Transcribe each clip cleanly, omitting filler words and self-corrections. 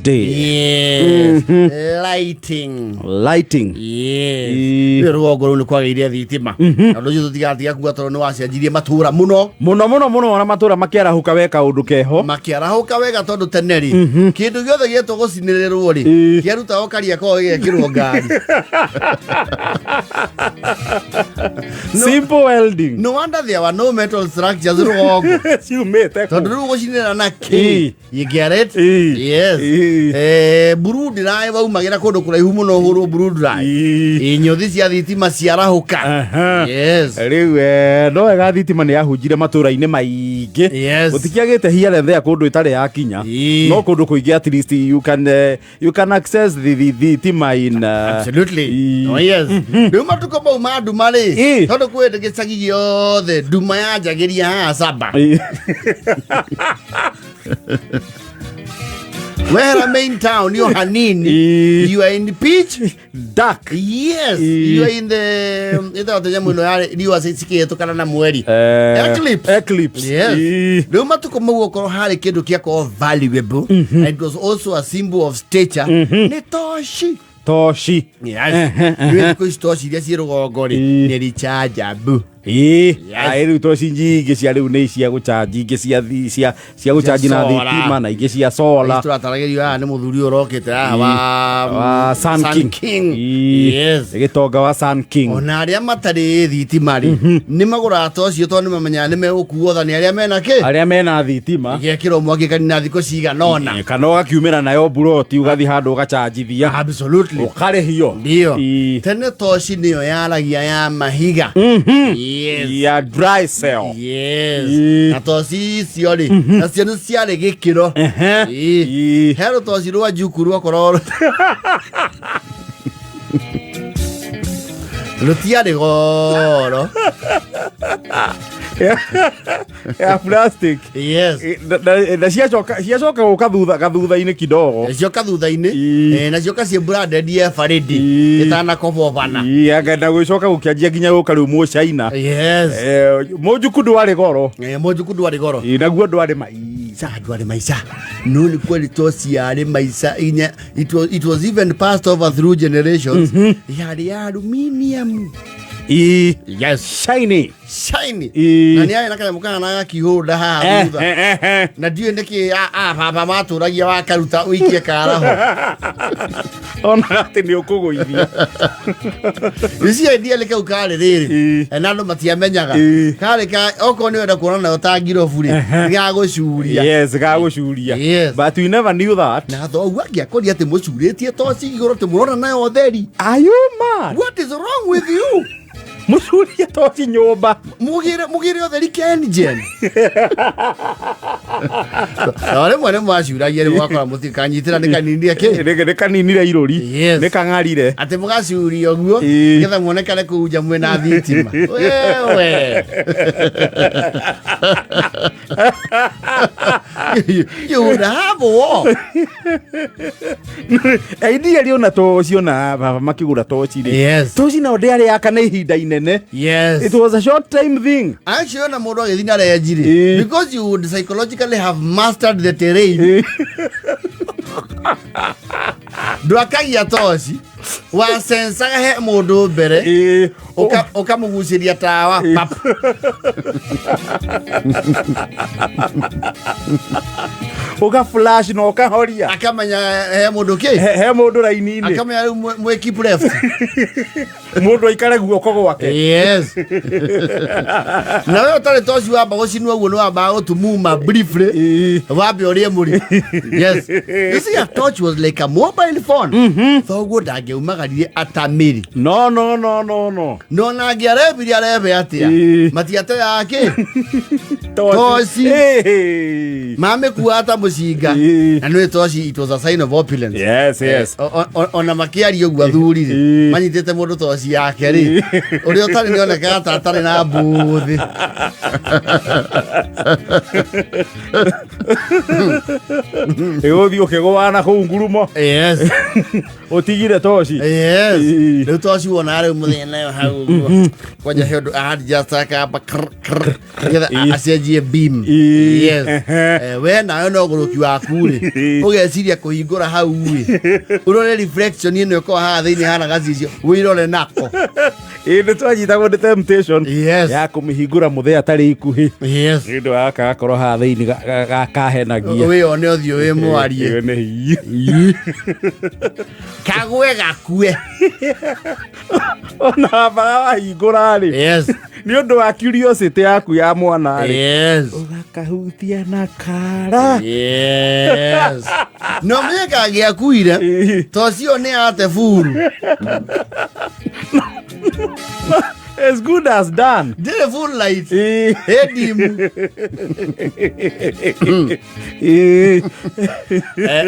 day. Yes. Lighting. Yes. Rũgongo rũu nĩ kwagĩire thitima. Na rũcio tũtigatiga kuga tondũ nĩ wacenjirie matũra mũno. Mũno ona matũra makĩarahũka weka ũndũ keho. Makĩarahũka wega tondũ tene rĩ. Kĩndũ gĩothe gĩetwo gũcinĩrĩrwo rĩ. Kĩaruta o karia ko gĩgekĩrwo ngari. Simple welding. No wonder there were no metal structures rũgongo. Ciumĩte kũ. Tondũ rĩu gũcinĩra na kĩ. You get it? Yes. Burundi naĩ waumagĩra kũndũ kũraihu mũno hũrwo Burundi naĩ. Nyothi cia thitima ciarahũka. Yes. Rĩu no wega thitima nĩ yahunjire matũra-inĩ maingĩ. Yes. Gũtikiagĩte hiarenthe ya kũndũ ĩtarĩ yakinya. No kũndũ kũingĩ at least you can access the thitima in absolutely. Oh yes. Rĩu matukũ mau ma nduma rĩ. Tondũ kwĩndĩ gĩcagi gĩothe nduma yanjagĩria haha Saba. Where main town, you're Hanini. You are in the pitch dark. Yes. You are in the you are eclipse. Yes. No matter how kid valuable. And it was also a symbol of stature. Toshi. Yes. Toshi, yes, you're going to recharge. Rĩu toci nyingĩ cia rĩu nĩ cia gũchanji, ingĩ cia gũchanji na thitima na ingĩ cia solar. Tũrataragĩrio haha nĩ mũthuri ũrokĩte haha wa Sun King. Yes. Gĩtonga wa Sun King. Ona arĩa matarĩ thitima rĩ nĩ magũraga toci tondũ nĩ mamenyaga nĩ megũkuo thani arĩa mena kĩ? Arĩa mena thitima. Gĩkĩrwo mwaki kanina thikũ cigana ona. Kana ũgakiumĩra nayo buroti ũgathiĩ handũ ũgachanjithia. Absolutely. Ũkarĩhio. Ndio. Tene toci nĩyo yaragia ya mahiga. Yes. Ya dry cell. Yes. Na toci icio rĩ nacio nĩ ciarĩ gĩkĩro. Hero toci rwa jukuru okorwo rũtiarĩ goro. Ya plastic. Yes. Na ciacoka gũka thutha-inĩ kidogo. Cioka thutha-inĩ na cioka ciĩ branded ye faridi ĩtanakobobana. Akaenda gwĩcoka gũkĩanjia nginya gũka rĩu Mũchina. Yes. Mũnjuku ndwarĩ goro. Mũnjuku ndwarĩ goro. Naguo ndwarĩ maica. Ndwarĩ maica. No nĩ kweli toci yarĩ maica. It was even passed over through generations. Yarĩ ya aluminium. Yes. Shiny. Na nĩ arĩ na kanyamũ kana na gakihũnda haha thutha. Na ndiũĩ nĩkĩ baba matũragia wakaruta ũikie karaho. Ona atĩ nĩ ũkũgũithia. Ici idea leke ukare rĩrĩ. Na andũ matiamenyaga. Kareka okorwo nĩ wenda kuona nayo ta ngirobu rĩ. Gagũcuria. Yes, gagũcuria. Yes. But we never knew that. Na thoguo angĩakoria atĩ mũcurĩtie toci igũrũ atĩ mũrona nayo theri. Are you mad? What is wrong with you? Mũcuria toci nyũmba. Mugire otheri kenjen. Na rĩmwe nĩ mwacuragia rĩmwe wakora mũtikanyitĩra nĩ kaninire kĩ? Nĩ kaninire irũri. Nĩ kang'arire. Atĩ mũgacuria ũguo nĩgetha muonekane kũu nja mwĩna thitima. Wewe. You would have war. Idea rĩona toci ona baba makĩgũra toci rĩ. Yes. Toci na ndĩarĩ yakana ihinda inene. Yes. It was a short time thing. Actually, na mũndũ agĩthiĩ na renjiri. Because you would psychologically have mastered the terrain. Ndwakagia toci. Wasensaga he mũndũ mbere. Ũkamũgucĩria tawa. Pap. Uka flash no kahoria. Akamenya he mũndũ kĩ? He mũndũ raini-inĩ. Akamenya mwe keep left. Mũndũ aikare guoko gwake. Yes. Na wewe ũtarĩ toci wamba gũcinwo ũguo nĩ wamba gũtumuma briefly. Wambe ũrĩe mũri. Yes. You see, a torch was like a mobile phone. Thoguo ndangĩumagarire atamĩri. No. No na angĩarebire arebe atĩa. Matiate yake. Toci. Mamekuua hata mũcinga. Na nĩ toci, it was a sign of opulence. Yes. Ona makĩaria ũguo athuri rĩ. Manyitĩte mũndũ toci yake rĩ. Ũrĩa ũtarĩ nĩonekaga ta atarĩ na mbũthĩ. Ũthiĩ ũkĩgũa na kũu ngurumo. Yes. Ũtigire toci. Yes. Rĩu toci wona rĩu mũthenya nayo hau ũguo. Kwanja hĩndũ just aka acenjie beam. Yes. We nayo no mũthiũrũrũki waku rĩ ũgeciria kũhingũra hau rĩ ũrore reflection ĩno ĩkorwo haha thĩinĩ hana gacicio wĩrore nako nĩ twanyitagwo nĩ temptation ya kũmĩhingũra mũthee atarĩ ikuhĩ nĩ ũndũ wa gaka gakorwo haha thĩinĩ gakahenagia wĩone ũthiũ wĩ mwarie kagwe gakue ona wambaga wahingũra rĩ nĩ ũndũ wa curiosity yaku ya mwana rĩ ũgakahutia na kara no mĩka gĩakuire tocio nĩ ate furu as good as done. Did a full light. Hedim.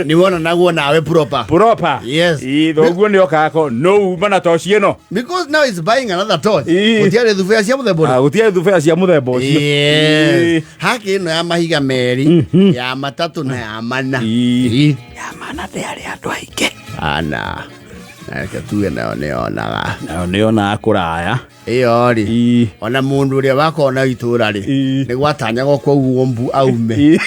Ni wana naguo nawe proper. Proper. Yes. Thoguo ni okako no mana toci eno. Because now it's buying another torch. Gutiare thubea cia muthembo. Gutiare thubea cia muthembo ucio. Yes. Haki no ya mahiga meri, ya matatu na ya mana. Ya mana de ari andu aike. Ana. Nake tuwe nayo neonaga. Nayo neonaga kuraya. Iyo ri. Ona mundu uria wakona itura ri. Ni gwatanyaga kwa uombu aume.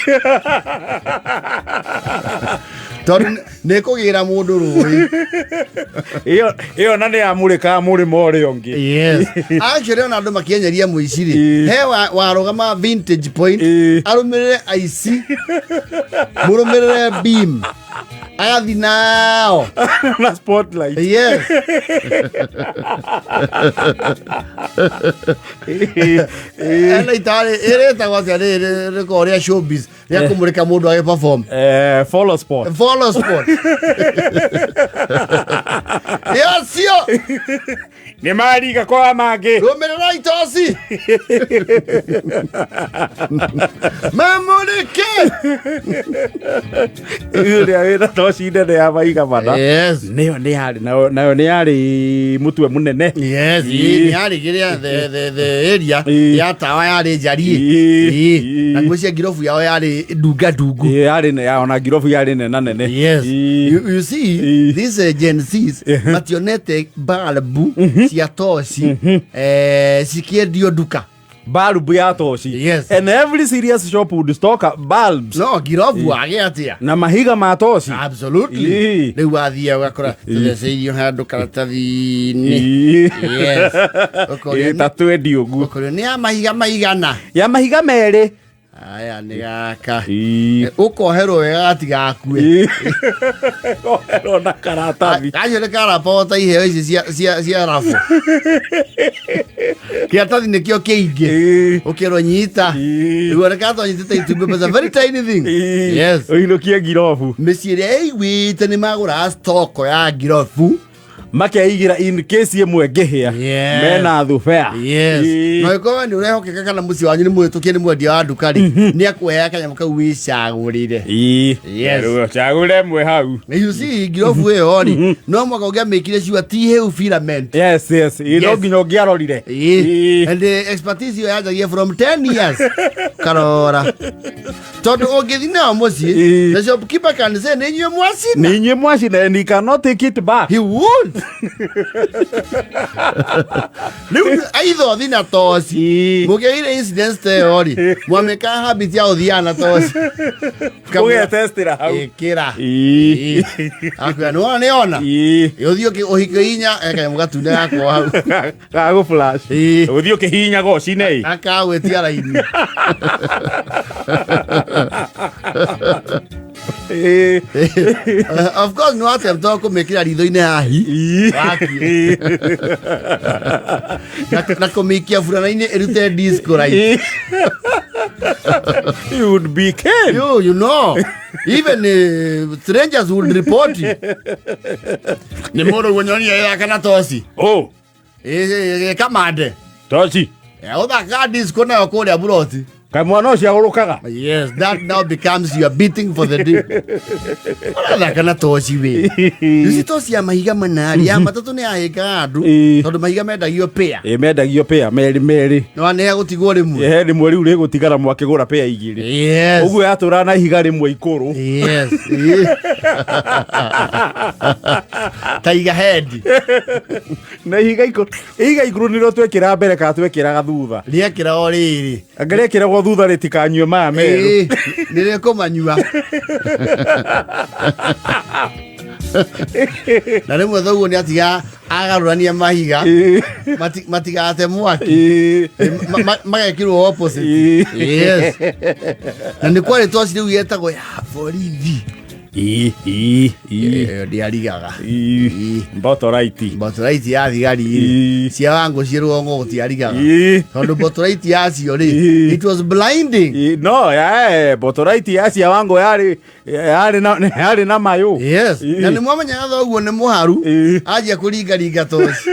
Tondu ni kugira mundu rui. Iyo na ni amurika muri more ongi. Yes. Actually ona andu makienyeria muiciri. He warugama vintage point. Arumirire IC. Murumirire beam. Ayathi nao. Na spotlight. Yes. Ela itare ereta gwatare rekoria showbiz ya kumurika mundu age perform. Follow spot. Follow spot. Yasio. Ni mariga kwa mage. Rumirira itosi. Mamurike. Ule awira toci nene ya maiga mana. Yes. Nayo ni yari mutwe munene. Yes. Ni yari giria the area ya tawa yari njari. Na ngwĩcia girofu yao yari dunga dungu. Yari ne ya ona girofu yari ne nene. Yes. You see these Gen Z's mationete balbu cia toci sikiendio duka. Bulb ya toci. Yes. And every serious shop would stock bulbs. No, girofu age atia. Na mahiga ma toci. Absolutely. Riu athia ugakora theceirio handu karatathi-ini. Yes. Tatu endi uguo. Ukorio ni ya mahiga maigana. Ya mahiga mere. Aya ni gaka. Ukoherwo wega gatigakue. Ukoherwo na karatathi. Acio ni karabota iheo ici cia rabu. Kiratathi nikio kiingi. Ukirwo nyita. Riu reka to nyitite itumbe but a very tiny thing. Yes. Uinukie girofu. Mĩciĩ ĩrĩa ĩigwĩte nĩ magũra stock ya girofu. Makeigira in case yemwe ngehia mena thubea. Yes. No iko ni urehokeka kana muci wanyu ni mwitukie ni mwendia wa ndukari ni akuheya kanyamũ kau wicagũrire. Yes. Rĩu cagũre mwe hau. You see girofu ĩyo ri no mwaka ũngĩamĩkire ciua ti hĩu filament. Yes. No nginya ũngĩarorire. And the expertise yo yajagia from 10 years. Karora. Tondu ũngĩthi nao mũciĩ the shopkeeper can say nĩ inyuĩ mwacina. Nĩ inyuĩ mwacina and he cannot take it back. He won't. Riu aitho thina toci mugeire incidents te ori mwameka habit ya uthiana toci kuge testira hau kira akwa no ne ona uthio ki uhike inya eka mugatune gako hau gago flash uthio ki hinya go cine akawe tiara ini. Of course no attempt to kumekira ritho-ini hahi na kumikia furana-ini erute disco right. You would be killed. You know even strangers would report ni moro wonyonia ya kana toci kamande toci uthaka disco nayo kuria buroti kamwana ucio urukaga. Yes, that now becomes your beating for the day. Wala kana toci we. Yusi toci ya mahiga manari ya matatu ni ahika andu tondu mahiga mendagio pair. Mendagio pair meri. No ne gutigwo rimwe. Rimwe riu rigutigara mwakigura pair igiri. Yes. Uguo yatura na ihiga rimwe ikuru. Yes. Taiga head. Na iga iguru niro twekira mbere ka twekira thutha. Riekira o riri. Angalia kira go thutha ritikanyue maya meru. Nire komanyua. Na rimwe thoguo ni atiga agarurania mahiga matigate mwaki magekirwo opposite. Yes. Na ni kwari toci riu yetagwo ya borithi. Ndiarigaga mbotoraiti ya thigari cia wangu cirwongo gutiarigaga tondu mbotoraiti yacio ri it was blinding. No mbotoraiti yacia wangu yari na mayo. Yes. Na ni mwamenyaga thoguo ni muharu ajia kuringaringa toci.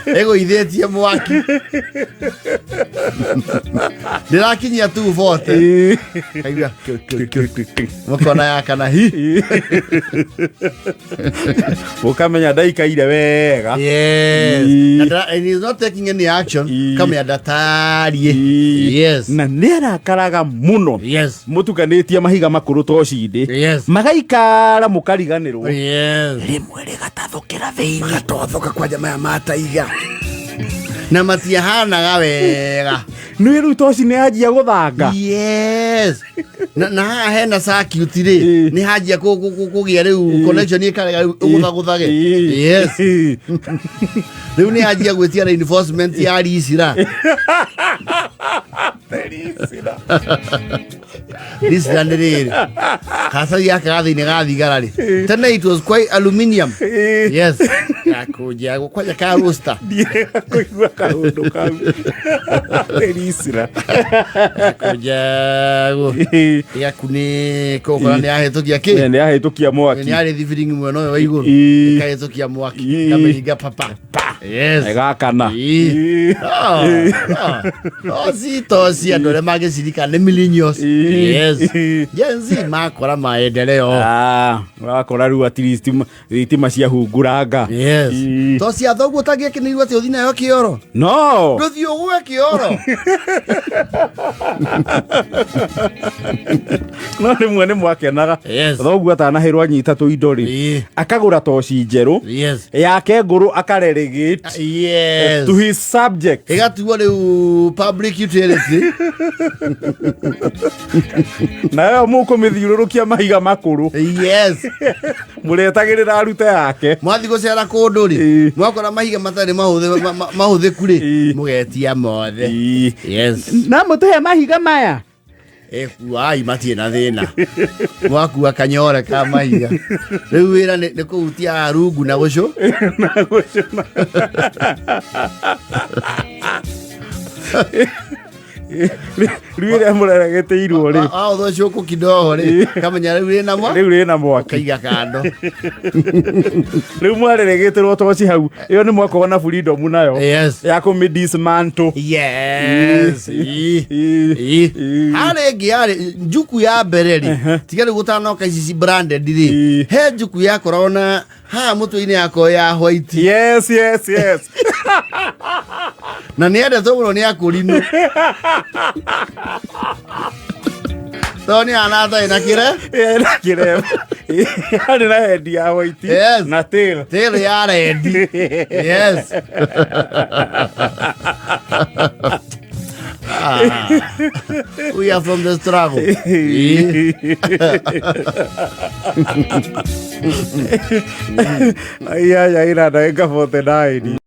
Ego ithetie mwaki. Ndirakinyia 240. Aiga mukona yakana hi. Ukamenya ndaikaire wega. Yes. And he's not taking any action. Kamenya ndatarie. Yes. Na nera karaga muno. Yes. Mutukanĩtie mahiga makuru tocinde. Yes. Magaikara mukariganĩrwo. Yes. Rimwe rĩgatathũkĩra thĩinĩ. Gatothoka kwa jamaa ya mataiga. Na matiahanaga wega. Nĩ rĩu toci nĩ anjia gũthanga. Yes. Na haha hena circuit ri nĩ hanjia kũgĩa rĩu connection ĩkarega gũthaguthage. Yes. Rĩu nĩ hanjia gwĩtia reinforcement ya risira. Risira nĩ rĩrĩ. Kasa yakaga thĩinĩ ga thigara rĩ. Tene it was quite aluminium. Yes. Gakuja gũkwaja ka roaster. Kũigua kaũndũ kau. Risira. Gakuja yakunĩka ũkora nĩ ahĩtũkia kĩ? Nĩ ahĩtũkia mwaki. Nĩ arĩ thibiringi mwena ũyũ wa igũrũ. Ĩkahĩtũkia mwaki. Kamĩhinga papa. Yes. Egakana. Toci andũ arĩa magĩcirika nĩ millennials. Yes. Gen Z makora maendeleo. Wakora rĩu at least thitima ciahunguranga. Yes. Toci athoguo ũtangĩekenĩirwo atĩ ũthiĩ nayo kioro. No. Ndũthiĩ ũgũe kioro. No rĩmwe nĩ mwakenaga. Yes. Thoguo atanahĩrwo anyita tũindo rĩ. Akagũra toci njerũ. Yes. Yake ngũrũ akarelegate. Yes. To his subject. Ĩgatuo rĩu public utility. Nayo mũkũmĩthiũrũrũkia mahiga makũrũ. Yes. Mũretagĩrĩra arute yake. Mwathi gũcera kũndũ rĩ. Mwakora mahiga matarĩ mahũthĩku rĩ. Mũgetia mothe. Yes. Na mũtũhe mahiga maya. Ai matie na thĩna. Mwakua kanyore ka mahiga. Rĩu wĩra nĩ kũhutia rungu na gũcũ. Na gũcũ. Rĩu ĩrĩa mũreregete-irwo rĩ. Ũthũcio kidogo rĩ. Kamenya rĩu rĩna mwaki. Kaiga kando. Rĩu mwareregeterwo toci hau. Ĩyo nĩ mwakorwo na freedom nayo. Yes. Ya kũmĩdismantle. Yes. Harĩ ĩngĩ yarĩ njuku ya mbere rĩ. Tiga rĩu gũtanoka ici branded rĩ. He njuku yakoragwo na haha mũtwe-inĩ yako ya white. Yes. Na nĩ endetwo mũno nĩ akũrinũ. Tony anatai na kire. Yarĩ na head ya white. Yes. Na tail. Tail ya red. Yes. We are from the struggle. Ai, ina ndagĩka 49.